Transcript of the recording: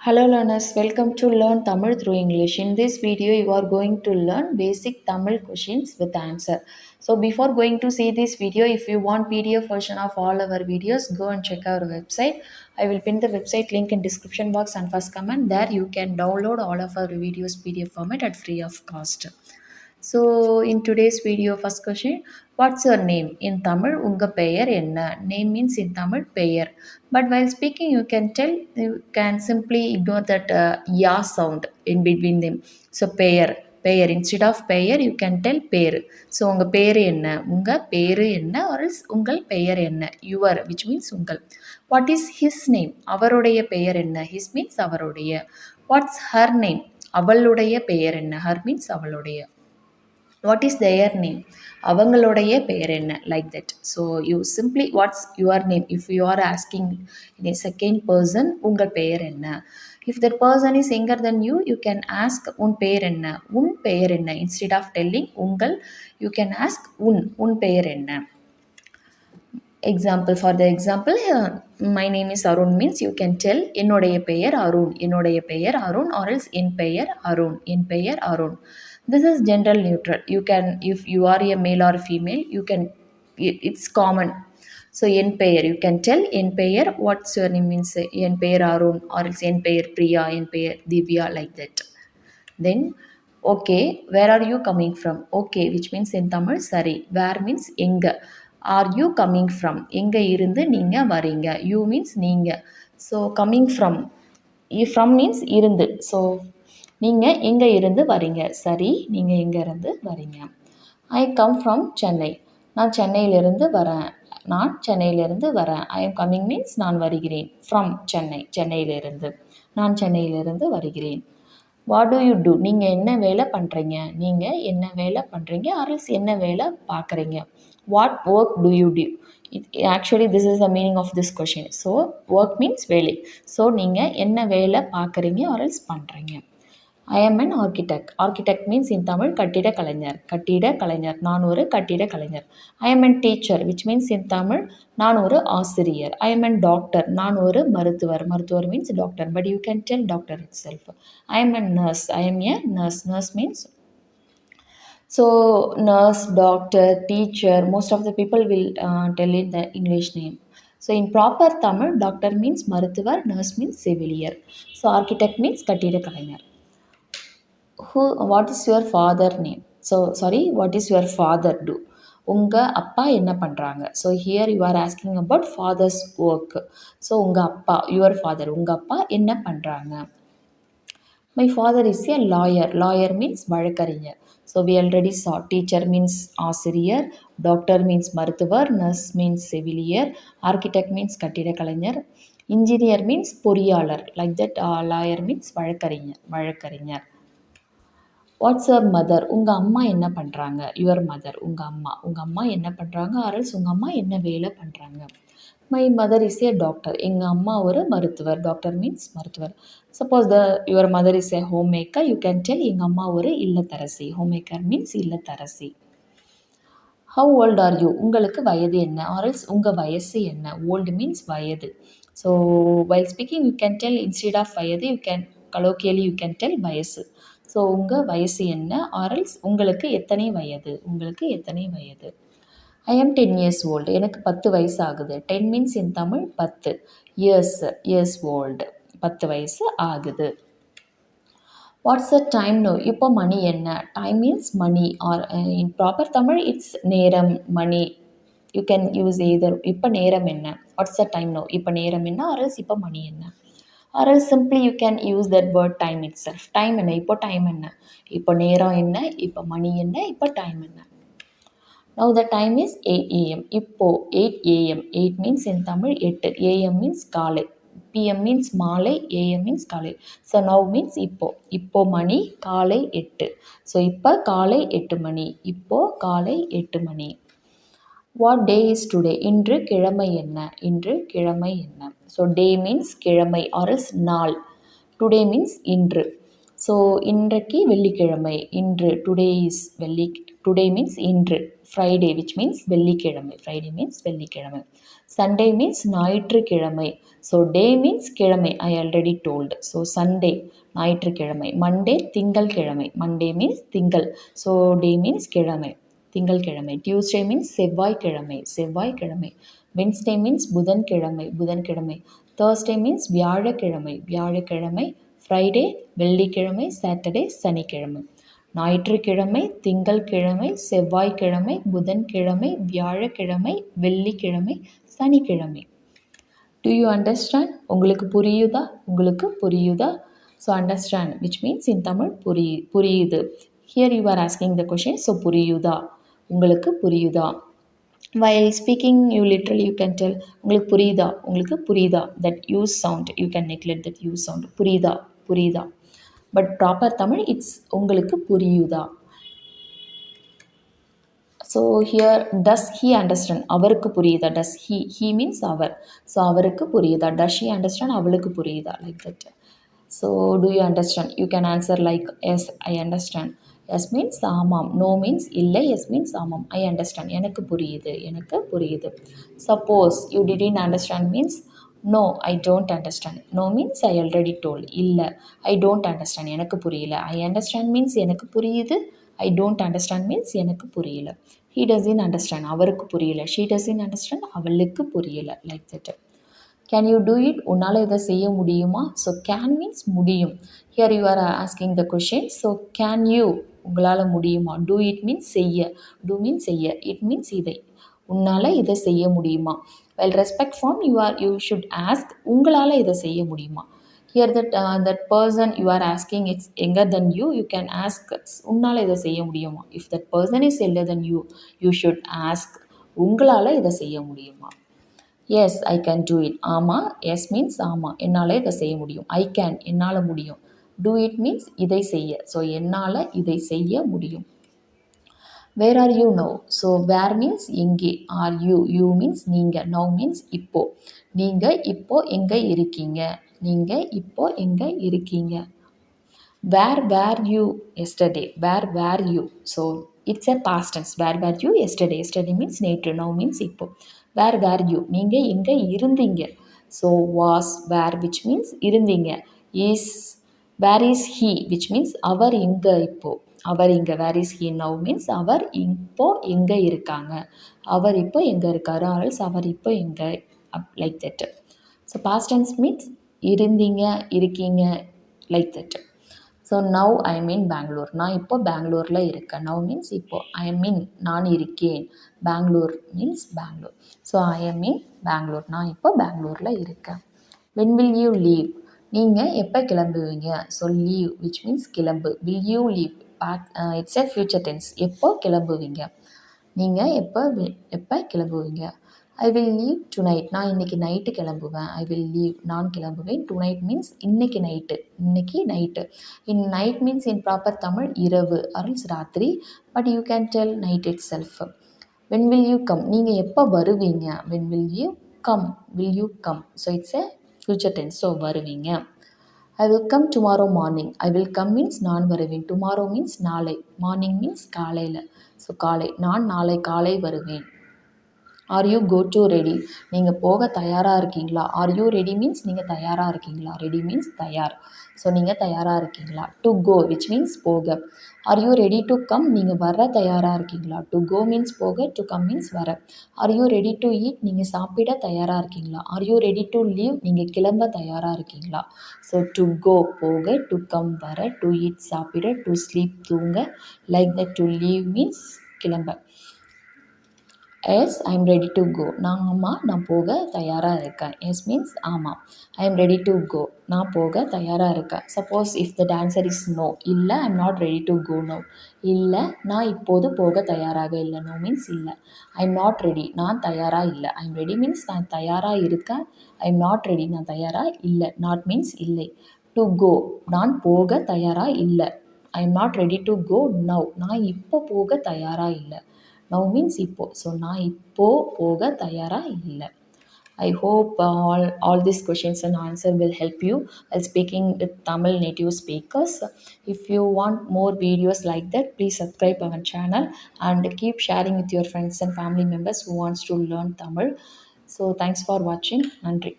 Hello learners, welcome to Learn Tamil through English. In this video, you are going to learn basic Tamil questions with answer. So before going to see this video, if you want PDF version of all our videos, go and check our website. I will pin the website link in description box and first comment. There you can download all of our videos PDF format at free of cost. So in today's video, first question, what's your name? In Tamil, unga பெயர் என்ன? Name means in Tamil, பெயர். But while speaking, you can simply ignore that ya sound in between them. So பெயர், பெயர். Instead of பெயர், you can tell பேரு. So உங்க பேரு என்ன? உங்க பேரு என்ன? Or else உங்கள் பெயர் என்ன? Your, which means உங்கள். What is his name? அவருடைய பெயர் என்ன? His means அவருடைய. What's her name? அவளுடைய பெயர் என்ன? Her means அவளுடைய. What is their name? அவங்களுடைய பெயர் என்ன? Like that. So you simply what's your name? If you are asking in a second person, உங்கள் பெயர் என்ன? If that person is younger than you, you can ask உன் பெயர் என்ன? உன் பெயர் என்ன? Instead of telling உங்கள், you can ask உன் பெயர் என்ன? Example, for the example, my name is Arun means you can tell என்னுடைய பெயர் அருண், என்னுடைய பெயர் அருண், or else என் பெயர் அருண், என் பெயர் Arun. This is gender neutral. You can, if you are a male or female, you can, it's common. So என் பெயர், you can tell என் பெயர், what's your name means என் பெயர் Arun, or else என் பெயர் பிரியா, என் பெயர் Divya, like that. Then okay, where are you coming from? Okay, which means in Tamil சரி. Where means எங்க. Are you coming from? எங்க இருந்து நீங்க வரீங்க. You means நீங்க. So coming from, from means இருந்து. So நீங்க எங்க இருந்து வரீங்க. சரி, நீங்க எங்க இருந்து வரீங்க. I come from Chennai. நான் சென்னையிலிருந்து வரேன். நான் சென்னையிலிருந்து வரேன். I am coming means நான் வருகிறேன். From சென்னை, சென்னையிலிருந்து. நான் சென்னையிலிருந்து வருகிறேன். What do you do? நீங்கள் என்ன வேலை பண்ணுறீங்க? நீங்கள் என்ன வேலை பண்ணுறீங்க? ஆர்எல்ஸ் என்ன வேலை பார்க்குறீங்க? What work do you do? Actually this is the meaning of this question. So work means வேலை. ஸோ நீங்கள் என்ன வேலை பார்க்குறீங்க ஆர்எல்ஸ் பண்ணுறீங்க? I am an architect. Architect means in Tamil கட்டிட கலைஞர். கட்டிட கலைஞர், நான் ஒரு கட்டிட கலைஞர். I am an teacher, which means in Tamil நான் ஒரு ஆசிரியர். ஐ ஆம் அன் டாக்டர், நான் ஒரு மருத்துவர். மருத்துவர் means doctor, but you can tell doctor itself. I am an nurse. I am a nurse. Nurse means, so nurse, doctor, teacher, most of the people will tell it the English name. So in proper Tamil, doctor means மருத்துவர், nurse means செவிலியர். So architect means கட்டிட கலைஞர். What is your father name? So sorry, what is your father do? உங்கள் அப்பா என்ன பண்ணுறாங்க? So here you are asking about father's work. So உங்கள் அப்பா, your father, உங்கள் அப்பா என்ன பண்ணுறாங்க? My father is a lawyer. Lawyer means வழக்கறிஞர். So we already saw. Teacher means ஆசிரியர், டாக்டர் மீன்ஸ் மருத்துவர், நர்ஸ் மீன்ஸ் செவிலியர், ஆர்கிடெக்ட் மீன்ஸ் கட்டிட கலைஞர், இன்ஜினியர் மீன்ஸ் பொறியாளர். லைக் தட் லாயர் மீன்ஸ் வழக்கறிஞர். What's your mother? உங்கள் அம்மா என்ன பண்ணுறாங்க? யுவர் மதர், உங்கள் அம்மா. உங்கள் அம்மா என்ன பண்ணுறாங்க ஆர்எல்ஸ் உங்கள் அம்மா என்ன வேலை பண்ணுறாங்க? My mother is a doctor. எங்கள் அம்மா ஒரு மருத்துவர். டாக்டர் மீன்ஸ் மருத்துவர். Suppose your mother is a home maker, you can tell எங்கள் அம்மா ஒரு இல்லத்தரசி. ஹோம் மேக்கர் மீன்ஸ் இல்லத்தரசி. How old are you? உங்களுக்கு வயது என்ன? ஆர்எல்ஸ் உங்கள் வயசு என்ன? ஓல்டு மீன்ஸ் வயது. So while speaking you can tell instead of வயது, you can colloquially you can tell வயசு. ஸோ உங்கள் வயசு என்ன? ஆர்எல்ஸ் உங்களுக்கு எத்தனை வயது? உங்களுக்கு எத்தனை வயது? ஐ ஆம் 10 years old. எனக்கு 10 வயசு ஆகுது. 10 means in Tamil 10. Years old, 10 வயசு ஆகுது. What's the time no? இப்போ மணி என்ன? டைம் மீன்ஸ் மணி, or in proper Tamil it's நேரம், மணி. You can use either. இப்போ நேரம் என்ன? What's the time no? இப்போ நேரம் என்ன? ஆர்எல்ஸ் இப்போ மணி என்ன? Or else simply you can use that word time itself. Time என்ன? இப்போ டைம் என்ன? இப்போ நேரம் என்ன? இப்போ மணி என்ன? இப்போ டைம் என்ன? Now the time is 8 a.m. இப்போ 8 a.m. 8 means in Tamil 8. a.m. means காலை. p.m. means மாலை. a.m. means காலை. So now means இப்போ. இப்போ மணி காலை 8. So இப்போ காலை 8 மணி. இப்போ காலை 8 மணி. What day is today? இன்று கிழமை என்ன? இன்று கிழமை என்ன? So day means கிழமை or else நாள். Today means இன்று. ஸோ இன்றைக்கு வெள்ளிக்கிழமை. இன்று டுடே இஸ் டுடே மீன்ஸ் இன்று. ஃப்ரைடே which means வெள்ளிக்கிழமை. ஃப்ரைடே மீன்ஸ் வெள்ளிக்கிழமை. சண்டே மீன்ஸ் ஞாயிற்றுக்கிழமை. ஸோ டே மீன்ஸ் கிழமை. I already told. So Sunday ஞாயிற்றுக்கிழமை. மண்டே திங்கள்கிழமை. மண்டே மீன்ஸ் திங்கள். ஸோ டே மீன்ஸ் கிழமை. திங்கள்கிழமை. டியூஸ்டே மீன்ஸ் செவ்வாய்க்கிழமை. செவ்வாய்க்கிழமை. வென்ஸ்டே மீன்ஸ் புதன்கிழமை. புதன்கிழமை. தேர்ஸ்டே மீன்ஸ் வியாழக்கிழமை. வியாழக்கிழமை. ஃப்ரைடே வெள்ளிக்கிழமை. சாட்டர்டே சனிக்கிழமை. ஞாயிற்றுக்கிழமை, திங்கள்கிழமை, செவ்வாய்க்கிழமை, புதன்கிழமை, வியாழக்கிழமை, வெள்ளிக்கிழமை, சனிக்கிழமை. Do you understand? உங்களுக்கு புரியுதா? உங்களுக்கு புரியுதா? So understand which means in Tamil புரியுது. Here you are asking the question. So புரியுதா? உங்களுக்கு புரியுதா? while speaking you literally you can tell உங்களுக்கு புரியுதா? உங்களுக்கு புரியுதா? that use sound you can neglect that use sound. புரியுதா? புரியுதா? பட் ப்ராப்பர் தமிழ் இட்ஸ் உங்களுக்கு புரியுதா. So here does he understand? அவருக்கு புரியுதா? டஸ் ஹீ மீன்ஸ் அவர். ஸோ அவருக்கு புரியுதா? Does she understand? அவளுக்கு புரியுதா? Like that. So do you understand? You can answer like yes I understand. Yes means ஆமாம். நோ மீன்ஸ் இல்லை. எஸ் மீன்ஸ் ஆமாம். ஐ அண்டர்ஸ்டாண்ட் எனக்கு புரியுது. எனக்கு புரியுது. Suppose you didn't understand means no I don't understand. No means I already told. இல்லை I don't understand எனக்கு புரியல. ஐ அண்டர்ஸ்டாண்ட் மீன்ஸ் எனக்கு புரியுது. ஐ டோன்ட் அண்டர்ஸ்டாண்ட் மீன்ஸ் எனக்கு புரியல. ஹீ டசன்ட் அண்டர்ஸ்டாண்ட் அவருக்கு புரியல. ஷீ டசன்ட் அண்டர்ஸ்டாண்ட் அவளுக்கு புரியல. Like that. Can you do it? உன்னால் இதை செய்ய முடியுமா? ஸோ கேன் மீன்ஸ் முடியும். Here you are asking the question. So can you உங்களால் முடியுமா? டூ இட் மீன்ஸ் செய்ய. டூ மீன்ஸ் செய்ய. இட் மீன்ஸ் இதை. உன்னால் இதை செய்ய முடியுமா? Well respect form you should ask உங்களால் இதை செய்ய முடியுமா. Here that person you are asking its younger then you can ask உன்னால் இதை செய்ய முடியுமா. இஃப் தட் பர்சன் இஸ் எல்லர் தென் யூ ஷுட் ஆஸ்க் உங்களால் இதை செய்ய முடியுமா. Yes I can do it. ஆமாம். எஸ் மீன்ஸ் ஆமாம் என்னால் இதை செய்ய முடியும். ஐ கேன் என்னால் முடியும். டூ இட் மீன்ஸ் இதை செய்ய. ஸோ என்னால் இதை செய்ய முடியும். Where are you now? So where means எங்கே. ஆர் யூ மீன்ஸ் நீங்கள். நவ் மீன்ஸ் இப்போ. நீங்கள் இப்போ எங்கே இருக்கீங்க. நீங்கள் இப்போ எங்கே இருக்கீங்க. Where you yesterday. Where you. So it's a past tense. Where you yesterday. Yesterday means நேற்று. நவ் மீன்ஸ் இப்போ. வேர் யூ நீங்கள் எங்கே இருந்தீங்க. So was where which means இருந்தீங்க. Is where is he which means அவர் எங்கே இப்போ. அவர் இங்கே. Where is he now means அவர் இப்போ எங்கே இருக்காங்க. அவர் இப்போ எங்கே இருக்காரு. ஆல்ஸ் அவர் இப்போ எங்கே. Like that. So past tense means இருந்தீங்க இருக்கீங்க like that. So now I mean Bangalore. நான் இப்போ பெங்களூரில் இருக்கேன். நவ் மீன்ஸ் இப்போ. ஐ மீன் நான் இருக்கேன். Bangalore means Bangalore. So I mean Bangalore. நான் இப்போ பெங்களூரில் இருக்கேன். When will you leave? நீங்கள் எப்போ கிளம்புவீங்க. ஸோ லீவ் விச் மீன்ஸ் கிளம்பு. Will you leave it's a future tense. எப்போ கிளம்புவீங்க. நீங்கள் எப்போ கிளம்புவீங்க. I will leave tonight. நான் இன்றைக்கி நைட்டு கிளம்புவேன். ஐ வில் லீவ் நான் கிளம்புவேன். டுநைட் மீன்ஸ் இன்னைக்கு நைட்டு. இன்னைக்கு night. In night means in proper Tamil இரவு ஆர்எல்ஸ் ராத்திரி. But you can del night itself. When will you come? நீங்கள் எப்போ வருவீங்க. When will you come. Will you come. So it's a future tense. So வருவீங்க. I will come tomorrow morning. I will come means நான் வருவேன். Tomorrow means நாளை. Morning means காலையில். So காலை. நான் நாளை காலை வருவேன். Are you go to ready? நீங்கள் போக தயாராக இருக்கீங்களா. ஆர் யூ ரெடி மீன்ஸ் நீங்கள் தயாராக இருக்கீங்களா. ரெடி மீன்ஸ் தயார். ஸோ நீங்கள் தயாராக இருக்கீங்களா. டு கோ விச் மீன்ஸ் போக. Are you ready to come? நீங்கள் வர தயாராக இருக்கீங்களா. டு கோ மீன்ஸ் போக. டு கம் மீன்ஸ் வர. Are you ready to eat? நீங்கள் சாப்பிட தயாராக இருக்கீங்களா. Are you ready to leave? நீங்கள் கிளம்ப தயாராக இருக்கீங்களா. ஸோ டு கோ போக. டு கம் வர. டு ஈட் சாப்பிட. டு ஸ்லீப் தூங்க. Like that. To leave means கிளம்ப. Yes I am ready to go. நான் போக தயாராக இருக்கேன். எஸ் மீன்ஸ் ஆமாம். I am ready to go. நான் போக தயாராக இருக்கேன். Suppose if the answer is no. இல்லை I am not ready to go no. இல்லை நான் இப்போது போக தயாராக இல்லை. நோ மீன்ஸ் இல்லை. I am not ready. நான் தயாராக இல்லை. ஐ எம் ரெடி மீன்ஸ் நான் தயாராக இருக்கேன். ஐ எம் நாட் ரெடி நான் தயாராக இல்லை. நாட் மீன்ஸ் இல்லை. டு கோ நான் போக தயாராக இல்லை. I am not ready to go now. நான் இப்போ போக தயாராக இல்லை. நவ் மீன்ஸ் இப்போ. ஸோ நான் இப்போ போக தயாராக இல்லை. I hope all these questions and answer will help you while speaking with Tamil native speakers. If you want more videos like that, please subscribe our channel and keep sharing with your friends and family members who wants to learn Tamil. So thanks for watching. Nandri.